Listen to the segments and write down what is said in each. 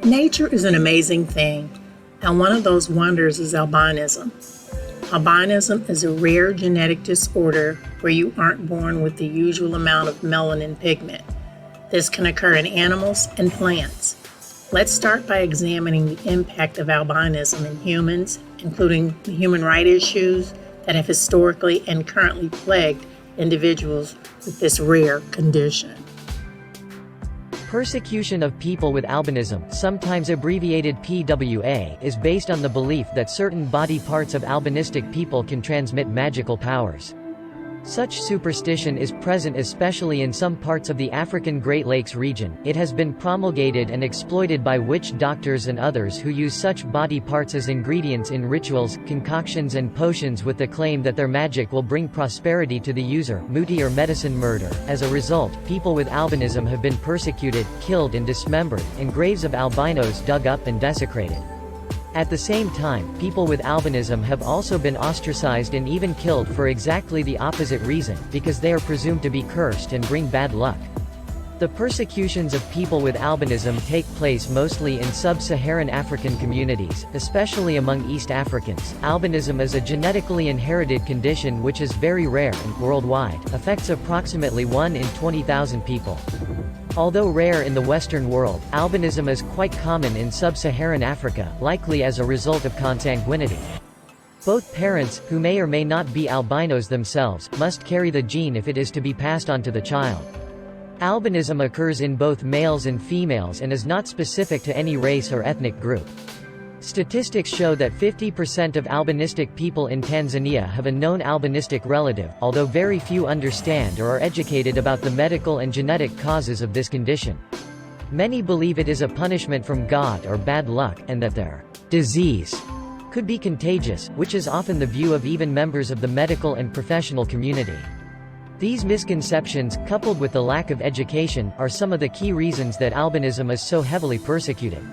Nature is an amazing thing, and one of those wonders is albinism. Albinism is a rare genetic disorder where you aren't born with the usual amount of melanin pigment. This can occur in animals and plants. Let's start by examining the impact of albinism in humans, including the human rights issues that have historically and currently plagued individuals with this rare condition. Persecution of people with albinism, sometimes abbreviated PWA, is based on the belief that certain body parts of albinistic people can transmit magical powers. Such superstition is present especially in some parts of the African Great Lakes region. It has been promulgated and exploited by witch doctors and others who use such body parts as ingredients in rituals, concoctions and potions with the claim that their magic will bring prosperity to the user, muti or medicine murder. As a result, people with albinism have been persecuted, killed and dismembered, and graves of albinos dug up and desecrated. At the same time, people with albinism have also been ostracized and even killed for exactly the opposite reason, because they are presumed to be cursed and bring bad luck. The persecutions of people with albinism take place mostly in sub-Saharan African communities, especially among East Africans. Albinism is a genetically inherited condition which is very rare and, worldwide, affects approximately 1 in 20,000 people. Although rare in the Western world, albinism is quite common in sub-Saharan Africa, likely as a result of consanguinity. Both parents, who may or may not be albinos themselves, must carry the gene if it is to be passed on to the child. Albinism occurs in both males and females and is not specific to any race or ethnic group. Statistics show that 50% of albinistic people in Tanzania have a known albinistic relative, although very few understand or are educated about the medical and genetic causes of this condition. Many believe it is a punishment from God or bad luck, and that their disease could be contagious, which is often the view of even members of the medical and professional community. These misconceptions, coupled with the lack of education, are some of the key reasons that albinism is so heavily persecuted.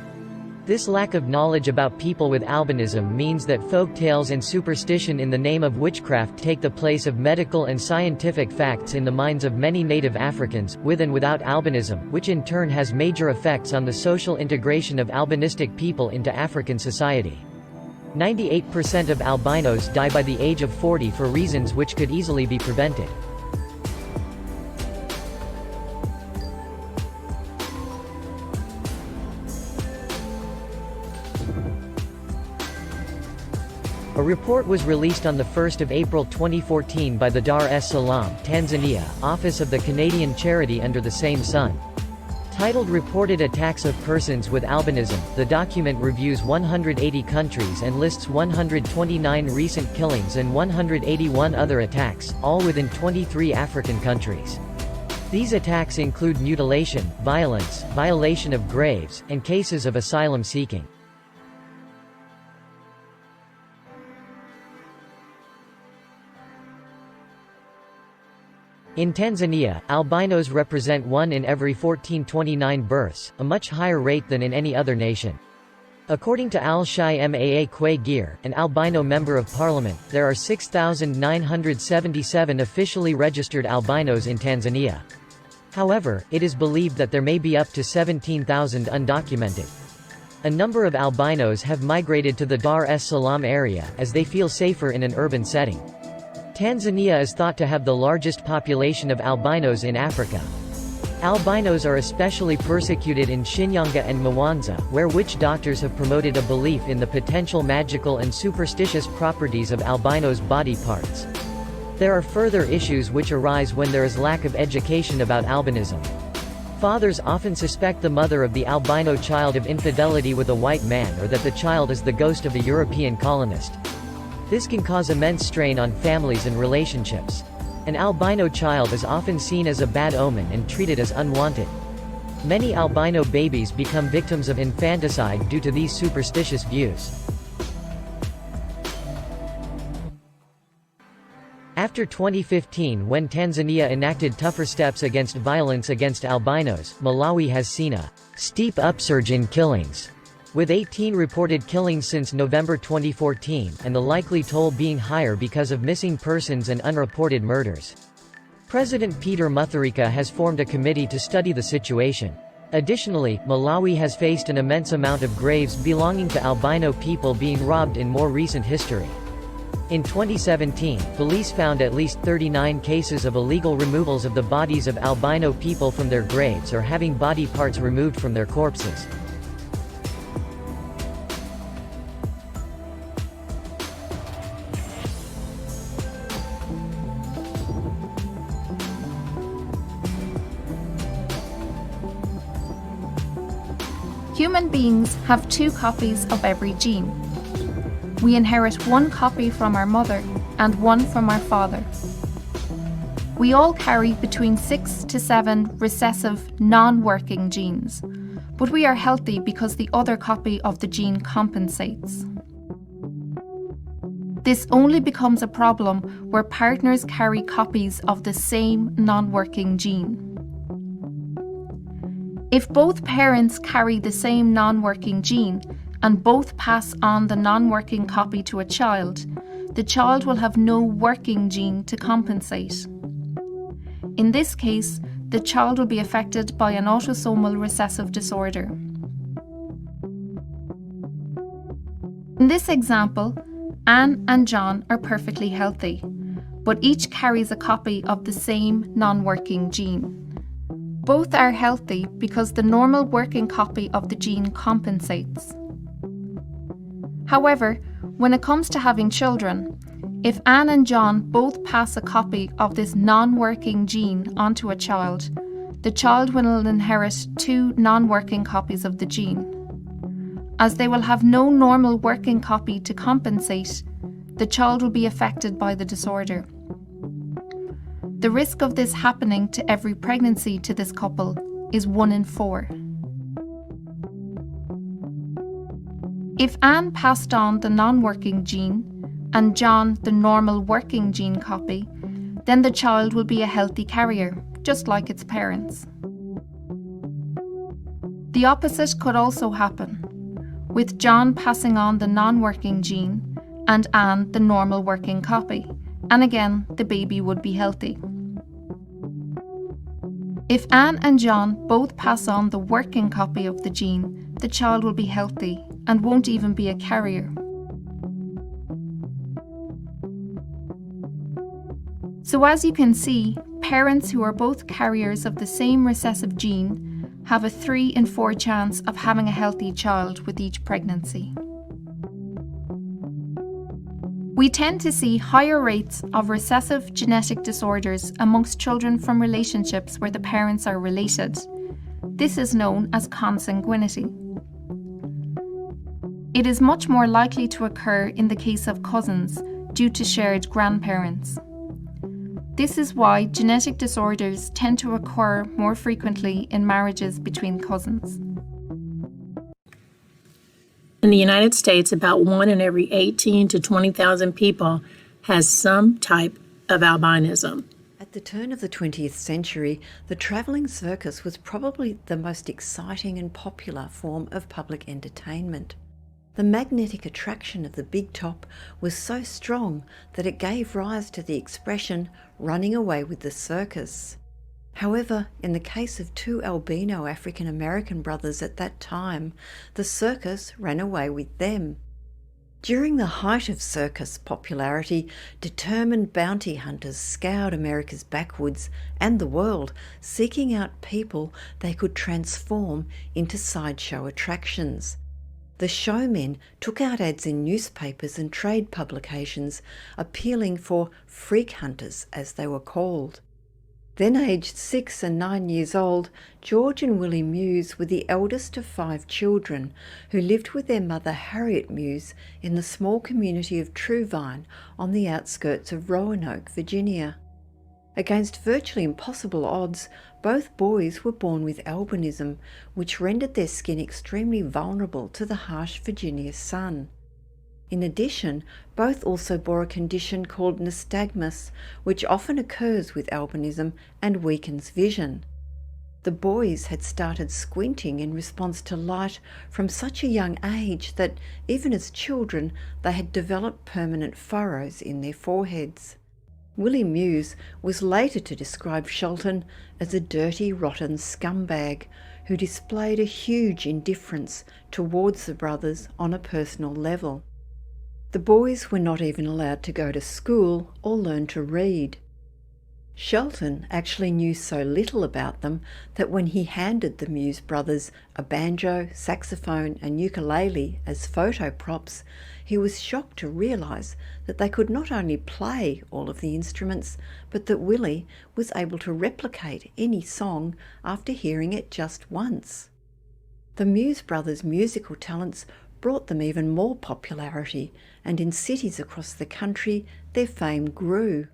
This lack of knowledge about people with albinism means that folk tales and superstition in the name of witchcraft take the place of medical and scientific facts in the minds of many native Africans, with and without albinism, which in turn has major effects on the social integration of albinistic people into African society. 98% of albinos die by the age of 40 for reasons which could easily be prevented. A report was released on 1 April 2014 by the Dar es Salaam, Tanzania, office of the Canadian charity Under the Same Sun. Titled Reported Attacks of Persons with Albinism, the document reviews 180 countries and lists 129 recent killings and 181 other attacks, all within 23 African countries. These attacks include mutilation, violence, violation of graves, and cases of asylum seeking. In Tanzania, albinos represent 1 in every 1429 births, a much higher rate than in any other nation. According to Al-Shai Maa Gir, an albino member of parliament, there are 6,977 officially registered albinos in Tanzania. However, it is believed that there may be up to 17,000 undocumented. A number of albinos have migrated to the Dar es Salaam area, as they feel safer in an urban setting. Tanzania is thought to have the largest population of albinos in Africa. Albinos are especially persecuted in Shinyanga and Mwanza, where witch doctors have promoted a belief in the potential magical and superstitious properties of albinos' body parts. There are further issues which arise when there is lack of education about albinism. Fathers often suspect the mother of the albino child of infidelity with a white man or that the child is the ghost of a European colonist. This can cause immense strain on families and relationships. An albino child is often seen as a bad omen and treated as unwanted. Many albino babies become victims of infanticide due to these superstitious views. After 2015, when Tanzania enacted tougher steps against violence against albinos, Malawi has seen a steep upsurge in killings, with 18 reported killings since November 2014, and the likely toll being higher because of missing persons and unreported murders. President Peter Mutharika has formed a committee to study the situation. Additionally, Malawi has faced an immense amount of graves belonging to albino people being robbed in more recent history. In 2017, police found at least 39 cases of illegal removals of the bodies of albino people from their graves or having body parts removed from their corpses. Human beings have 2 copies of every gene. We inherit 1 copy from our mother and 1 from our father. We all carry between 6 to 7 recessive, non-working genes, but we are healthy because the other copy of the gene compensates. This only becomes a problem where partners carry copies of the same non-working gene. If both parents carry the same non-working gene and both pass on the non-working copy to a child, the child will have no working gene to compensate. In this case, the child will be affected by an autosomal recessive disorder. In this example, Anne and John are perfectly healthy, but each carries a copy of the same non-working gene. Both are healthy because the normal working copy of the gene compensates. However, when it comes to having children, if Anne and John both pass a copy of this non-working gene onto a child, the child will inherit 2 non-working copies of the gene. As they will have no normal working copy to compensate, the child will be affected by the disorder. The risk of this happening to every pregnancy to this couple is 1 in 4. If Anne passed on the non-working gene and John the normal working gene copy, then the child will be a healthy carrier, just like its parents. The opposite could also happen, with John passing on the non-working gene and Anne the normal working copy, and again the baby would be healthy. If Anne and John both pass on the working copy of the gene, the child will be healthy and won't even be a carrier. So as you can see, parents who are both carriers of the same recessive gene have a 3 in 4 chance of having a healthy child with each pregnancy. We tend to see higher rates of recessive genetic disorders amongst children from relationships where the parents are related. This is known as consanguinity. It is much more likely to occur in the case of cousins due to shared grandparents. This is why genetic disorders tend to occur more frequently in marriages between cousins. In the United States, about 1 in every 18 to 20,000 people has some type of albinism. At the turn of the 20th century, the travelling circus was probably the most exciting and popular form of public entertainment. The magnetic attraction of the big top was so strong that it gave rise to the expression running away with the circus. However, in the case of 2 albino African American brothers at that time, the circus ran away with them. During the height of circus popularity, determined bounty hunters scoured America's backwoods and the world, seeking out people they could transform into sideshow attractions. The showmen took out ads in newspapers and trade publications, appealing for freak hunters, as they were called. Then aged 6 and 9 years old, George and Willie Muse were the eldest of 5 children who lived with their mother Harriet Muse in the small community of Truevine on the outskirts of Roanoke, Virginia. Against virtually impossible odds, both boys were born with albinism, which rendered their skin extremely vulnerable to the harsh Virginia sun. In addition, both also bore a condition called nystagmus, which often occurs with albinism and weakens vision. The boys had started squinting in response to light from such a young age that, even as children, they had developed permanent furrows in their foreheads. Willie Muse was later to describe Shelton as a dirty, rotten scumbag who displayed a huge indifference towards the brothers on a personal level. The boys were not even allowed to go to school or learn to read. Shelton actually knew so little about them that when he handed the Muse brothers a banjo, saxophone and ukulele as photo props, he was shocked to realise that they could not only play all of the instruments, but that Willie was able to replicate any song after hearing it just once. The Muse brothers' musical talents brought them even more popularity, and in cities across the country their fame grew.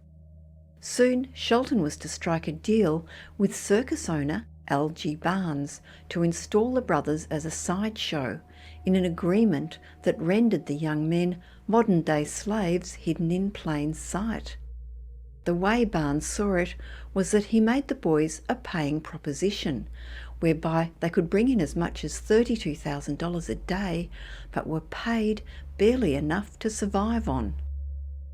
Soon Shelton was to strike a deal with circus owner L.G. Barnes to install the brothers as a sideshow in an agreement that rendered the young men modern-day slaves hidden in plain sight. The way Barnes saw it was that he made the boys a paying proposition, whereby they could bring in as much as $32,000 a day, but were paid barely enough to survive on.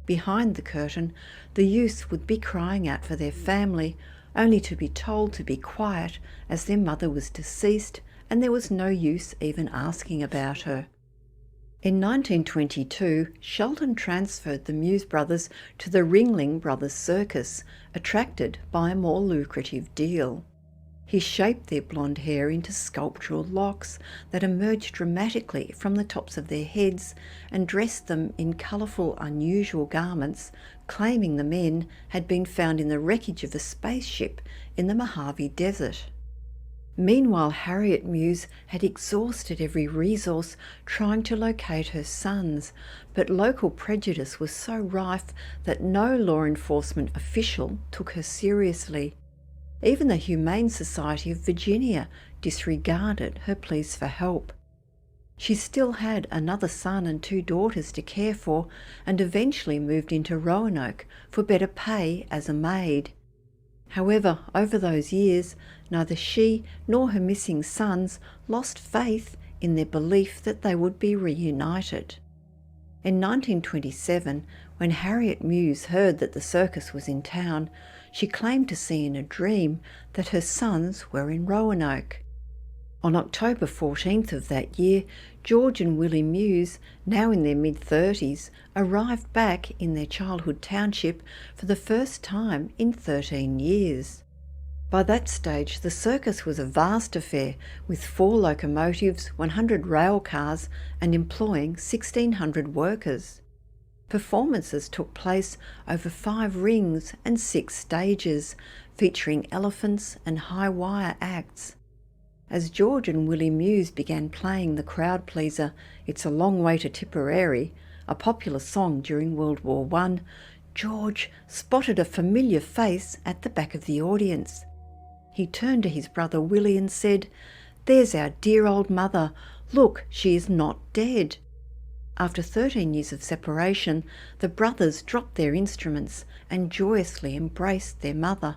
Behind the curtain, the youths would be crying out for their family, only to be told to be quiet as their mother was deceased and there was no use even asking about her. In 1922, Shelton transferred the Muse brothers to the Ringling Brothers Circus, attracted by a more lucrative deal. He shaped their blonde hair into sculptural locks that emerged dramatically from the tops of their heads and dressed them in colourful, unusual garments, claiming the men had been found in the wreckage of a spaceship in the Mojave Desert. Meanwhile, Harriet Muse had exhausted every resource trying to locate her sons, but local prejudice was so rife that no law enforcement official took her seriously. Even the Humane Society of Virginia disregarded her pleas for help. She still had another son and 2 daughters to care for, and eventually moved into Roanoke for better pay as a maid. However, over those years, neither she nor her missing sons lost faith in their belief that they would be reunited. In 1927, when Harriet Muse heard that the circus was in town, she claimed to see in a dream that her sons were in Roanoke. On October 14th of that year, George and Willie Muse, now in their mid-30s, arrived back in their childhood township for the first time in 13 years. By that stage, the circus was a vast affair with 4 locomotives, 100 rail cars, and employing 1,600 workers. Performances took place over 5 rings and 6 stages, featuring elephants and high-wire acts. As George and Willie Muse began playing the crowd pleaser "It's a Long Way to Tipperary," a popular song during World War I, George spotted a familiar face at the back of the audience. He turned to his brother Willie and said, "There's our dear old mother. Look, she is not dead." After 13 years of separation, the brothers dropped their instruments and joyously embraced their mother.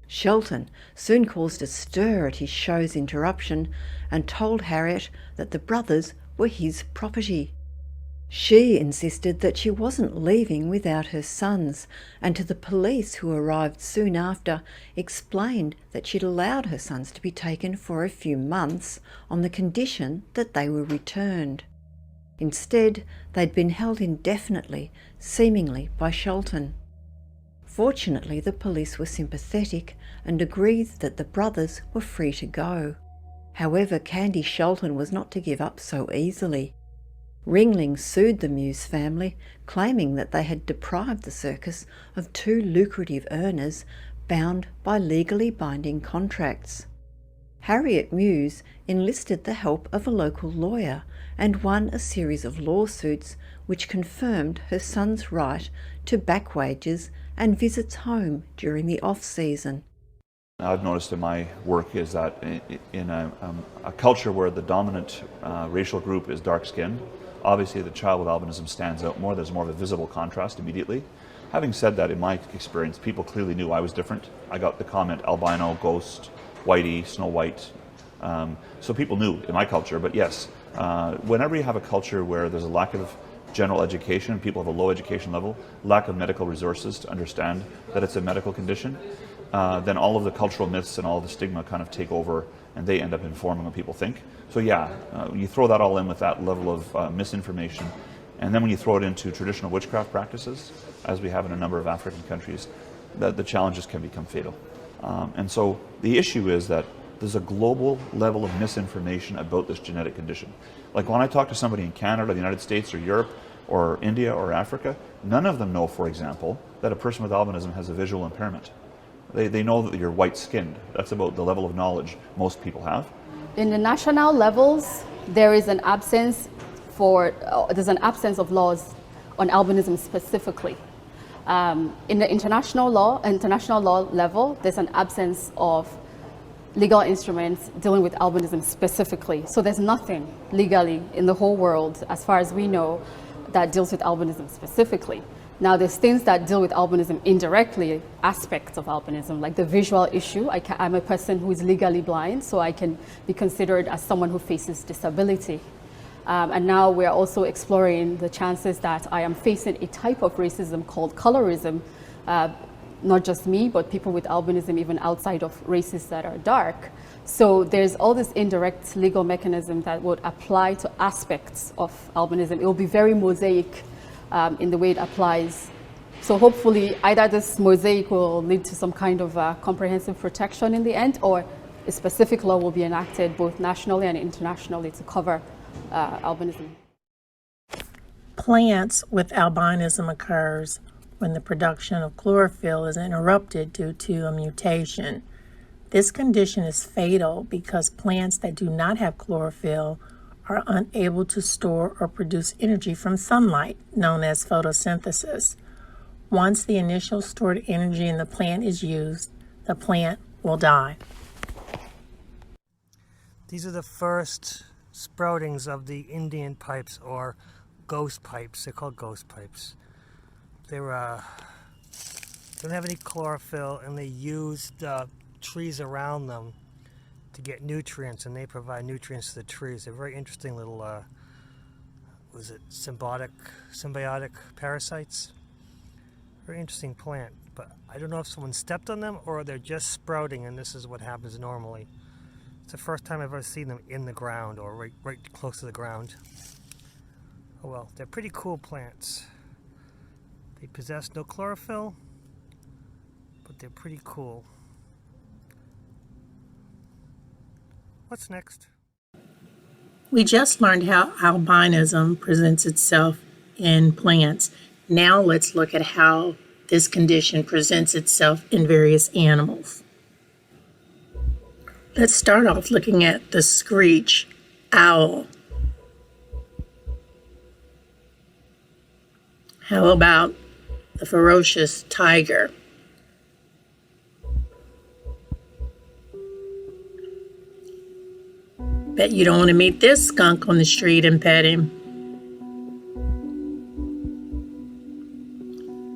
Shelton soon caused a stir at his show's interruption and told Harriet that the brothers were his property. She insisted that she wasn't leaving without her sons, and to the police, who arrived soon after, explained that she'd allowed her sons to be taken for a few months on the condition that they were returned. Instead, they'd been held indefinitely, seemingly by Shelton. Fortunately, the police were sympathetic and agreed that the brothers were free to go. However, Candy Shelton was not to give up so easily. Ringling sued the Muse family, claiming that they had deprived the circus of 2 lucrative earners bound by legally binding contracts. Harriet Muse enlisted the help of a local lawyer and won a series of lawsuits which confirmed her son's right to back wages and visits home during the off-season. I've noticed in my work is that in a culture where the dominant racial group is dark-skinned, obviously the child with albinism stands out more. There's more of a visible contrast immediately. Having said that, in my experience, people clearly knew I was different. I got the comment albino, ghost, whitey, Snow White. So people knew in my culture, but yes, whenever you have a culture where there's a lack of general education, people have a low education level, lack of medical resources to understand that it's a medical condition, then all of the cultural myths and all of the stigma kind of take over, and they end up informing what people think. So yeah, you throw that all in with that level of misinformation, and then when you throw it into traditional witchcraft practices, as we have in a number of African countries, the challenges can become fatal. And so the issue is that there's a global level of misinformation about this genetic condition. Like when I talk to somebody in Canada, the United States, or Europe, or India, or Africa, none of them know, for example, that a person with albinism has a visual impairment. They know that you're white-skinned. That's about the level of knowledge most people have. In the national levels, there is an absence of laws on albinism specifically. In the international law level, there's an absence of legal instruments dealing with albinism specifically. So there's nothing legally in the whole world, as far as we know, that deals with albinism specifically. Now, there's things that deal with albinism indirectly, aspects of albinism, like the visual issue. I'm a person who is legally blind, so I can be considered as someone who faces disability. And now we're also exploring the chances that I am facing a type of racism called colorism. Not just me, but people with albinism, even outside of races that are dark. So there's all this indirect legal mechanism that would apply to aspects of albinism. It will be very mosaic in the way it applies. So hopefully either this mosaic will lead to some kind of comprehensive protection in the end, or a specific law will be enacted both nationally and internationally to cover albinism. Plants with albinism occurs when the production of chlorophyll is interrupted due to a mutation. This condition is fatal because plants that do not have chlorophyll are unable to store or produce energy from sunlight, known as photosynthesis. Once the initial stored energy in the plant is used, the plant will die. These are the first sproutings of the Indian pipes, or ghost pipes. They're called ghost pipes. They don't have any chlorophyll, and they use the trees around them to get nutrients, and they provide nutrients to the trees. They're very interesting little, symbiotic parasites. Very interesting plant, but I don't know if someone stepped on them or they're just sprouting, and this is what happens normally. It's the first time I've ever seen them in the ground, or right close to the ground. Oh well, they're pretty cool plants. They possess no chlorophyll, but they're pretty cool. What's next? We just learned how albinism presents itself in plants. Now let's look at how this condition presents itself in various animals. Let's start off looking at the screech owl. How about the ferocious tiger? Bet you don't want to meet this skunk on the street and pet him.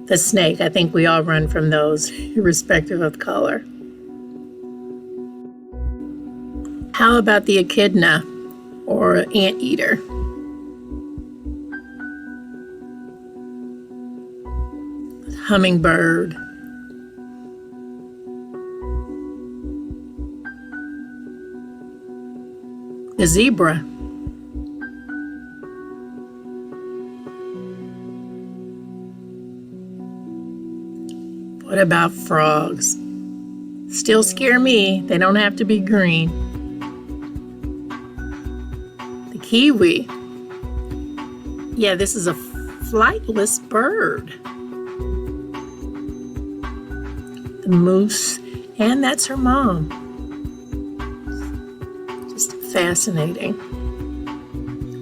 The snake, I think we all run from those, irrespective of color. How about the echidna, or anteater? Hummingbird. The zebra. What about frogs? Still scare me. They don't have to be green. The kiwi. Yeah, this is a flightless bird. The moose, and that's her mom. Just fascinating.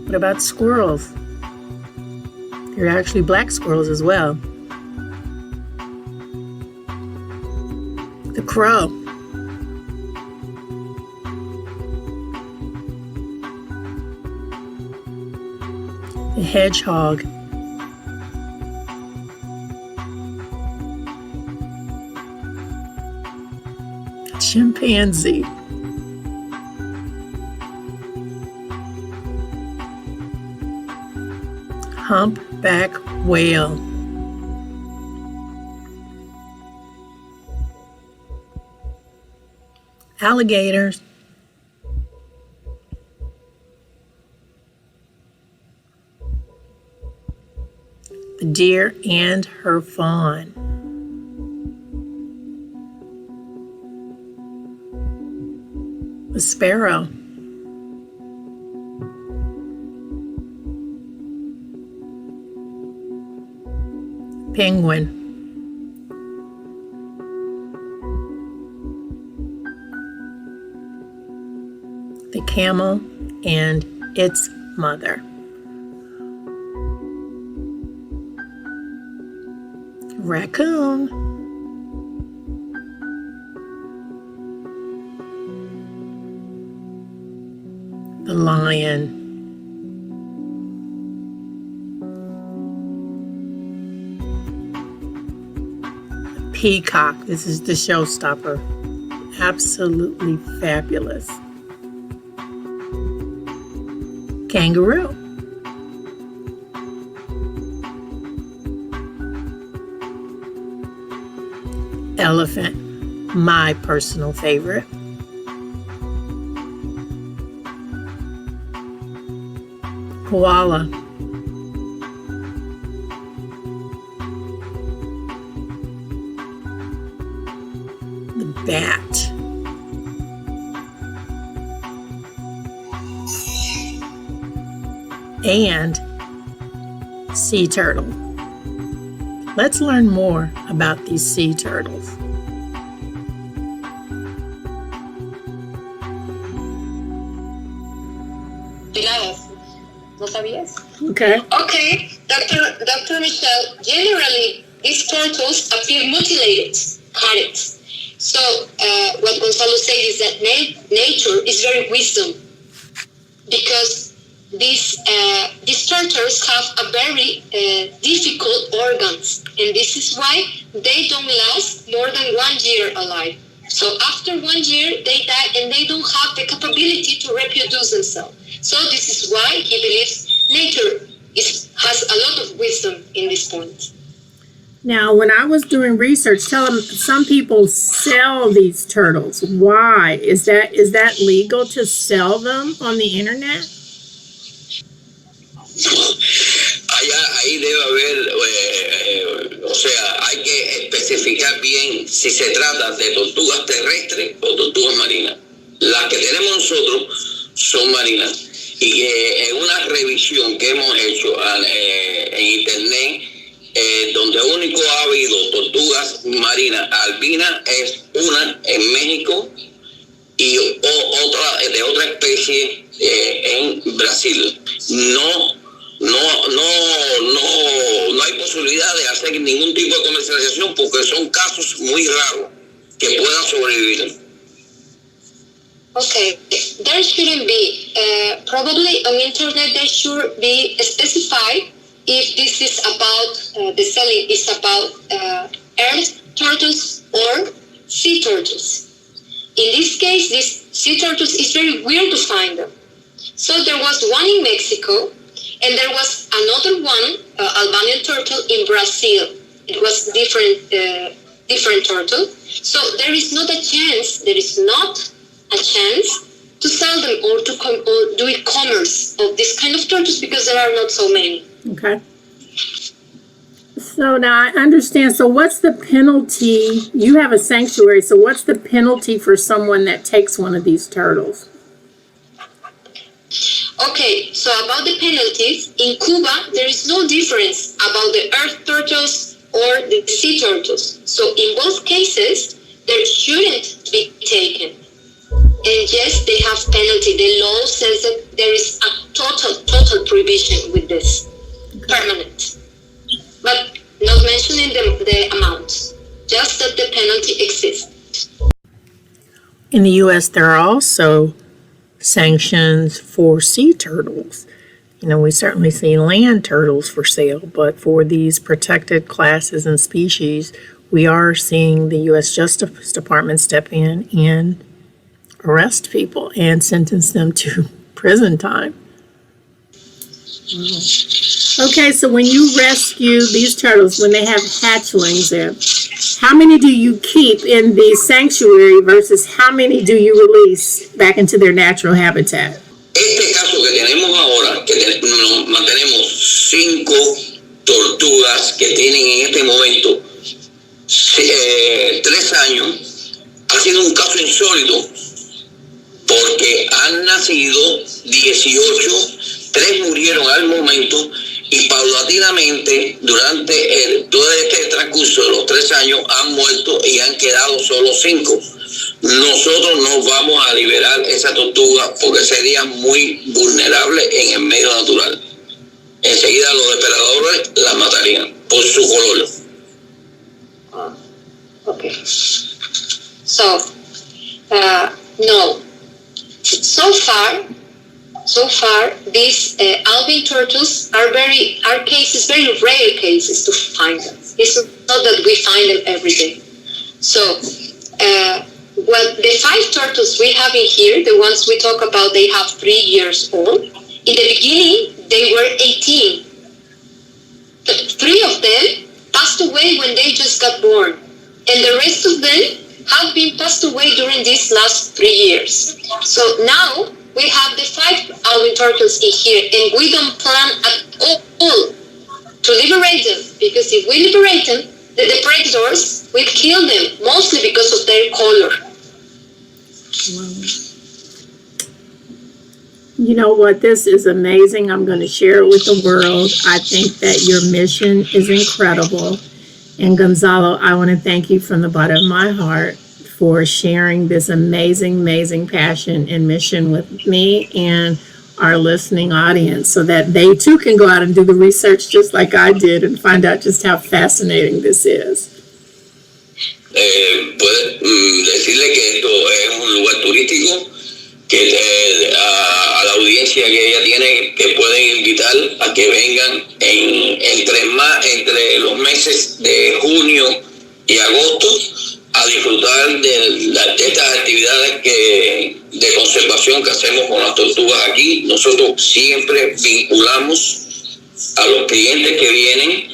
What about squirrels? There are actually black squirrels as well. The crow. The hedgehog. Chimpanzee. Humpback whale. Alligators. The deer and her fawn. The sparrow. Penguin. The camel and its mother. Raccoon. The lion. The peacock. This is the showstopper. Absolutely fabulous. Kangaroo. Elephant, my personal favorite. Koala. The bat. And sea turtle. Let's learn more about these sea turtles. ¿No sabías? Okay. Okay, Dr. Michelle, generally these turtles appear mutilated, cut. So what Gonzalo said is that nature is very wisdom, because these turtles have a very difficult organs, and this is why they don't last more than 1 year alive. So after 1 year, they die, and they don't have the capability to reproduce themselves. So this is why he believes nature has a lot of wisdom in this point. Now, when I was doing research, tell them some people sell these turtles. Why? Is that legal to sell them on the internet? Ahí debe haber, o sea, hay que especificar bien si se trata de tortugas terrestres o tortugas marinas. Las que tenemos nosotros son marinas, y que en una revisión que hemos hecho en internet, donde único ha habido tortugas marinas albinas es una en México y otra de otra especie en Brasil. No hay posibilidad de hacer ningún tipo de comercialización porque son casos muy raros que puedan sobrevivir. Okay, there shouldn't be. Probably on internet there should be specified if this is about the selling is about earth turtles or sea turtles. In this case, this sea turtles is very weird to find them. So there was one in Mexico, and there was another one, Albanian turtle, in Brazil. It was different turtle. So there is not a chance to sell them or to do e-commerce of this kind of turtles, because there are not so many. Okay. So now I understand. So what's the penalty? You have a sanctuary. So what's the penalty for someone that takes one of these turtles? Okay, so about the penalties, in Cuba, there is no difference about the earth turtles or the sea turtles. So in both cases, there shouldn't be taken. And yes, they have penalty. The law says that there is a total prohibition with this, permanent. But not mentioning the amounts, just that the penalty exists. In the U.S., there are also sanctions for sea turtles. You know, we certainly see land turtles for sale, but for these protected classes and species, we are seeing the U.S. Justice Department step in and arrest people and sentence them to prison time. Okay, so when you rescue these turtles, when they have hatchlings there, how many do you keep in the sanctuary versus how many do you release back into their natural habitat? Este caso que tenemos ahora, mantenemos 5 tortugas que tienen en este momento 3 años, ha sido un caso insólito porque han nacido 18, 3 murieron al momento y paulatinamente durante todo este transcurso de los 3 años han muerto y han quedado solo 5. Nosotros no vamos a liberar esa tortuga porque sería muy vulnerable en el medio natural. Enseguida los depredadores la matarían por su color. Okay. So, no. So far, these Albion turtles are very rare cases to find them. It's not that we find them every day. So, well, the 5 turtles we have in here, the ones we talk about, they have 3 years old. In the beginning, they were 18. 3 of them passed away when they just got born. And the rest of them have been passed away during these last 3 years. So now we have the 5 Albion turtles in here, and we don't plan at all to liberate them, because if we liberate them, the predators will kill them, mostly because of their color. You know what? This is amazing. I'm going to share it with the world. I think that your mission is incredible. And Gonzalo, I want to thank you from the bottom of my heart for sharing this amazing, amazing passion and mission with me and our listening audience so that they too can go out and do the research just like I did and find out just how fascinating this is. Puedo decirle que esto es un lugar turístico, que a la audiencia que ella tiene, que pueden invitar a que vengan entre los meses de junio y agosto a disfrutar de estas actividades de conservación que hacemos con las tortugas aquí. Nosotros siempre vinculamos a los clientes que vienen.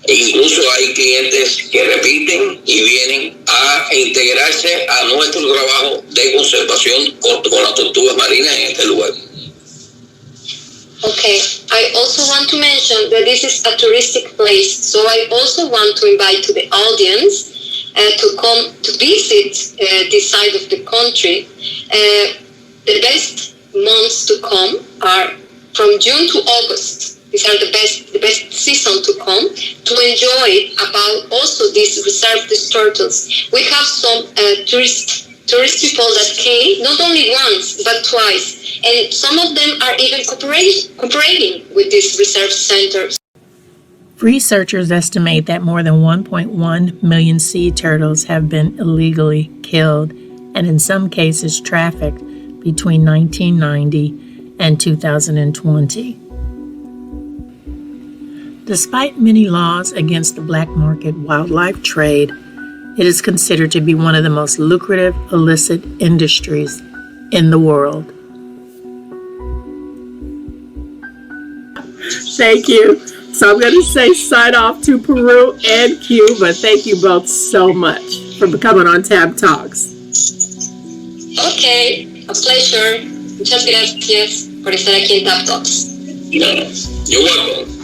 Incluso hay clientes que repiten y vienen a integrarse a nuestro trabajo de conservación con las tortugas marinas en este lugar. Okay, I also want to mention that this is a touristic place, so I also want to invite to the audience to come to visit this side of the country. The best months to come are from June to August. These are the best season to come to enjoy about also these reserved turtles. We have some tourist people that came not only once but twice, and some of them are even cooperating with these research centers. Researchers estimate that more than 1.1 million sea turtles have been illegally killed and in some cases trafficked between 1990 and 2020. Despite many laws against the black market wildlife trade, it is considered to be one of the most lucrative illicit industries in the world. Thank you. So I'm going to say sign off to Peru and Cuba. Thank you both so much for coming on Tab Talks. Okay, a pleasure. Muchas gracias por estar aquí en Tab Talks. You're welcome.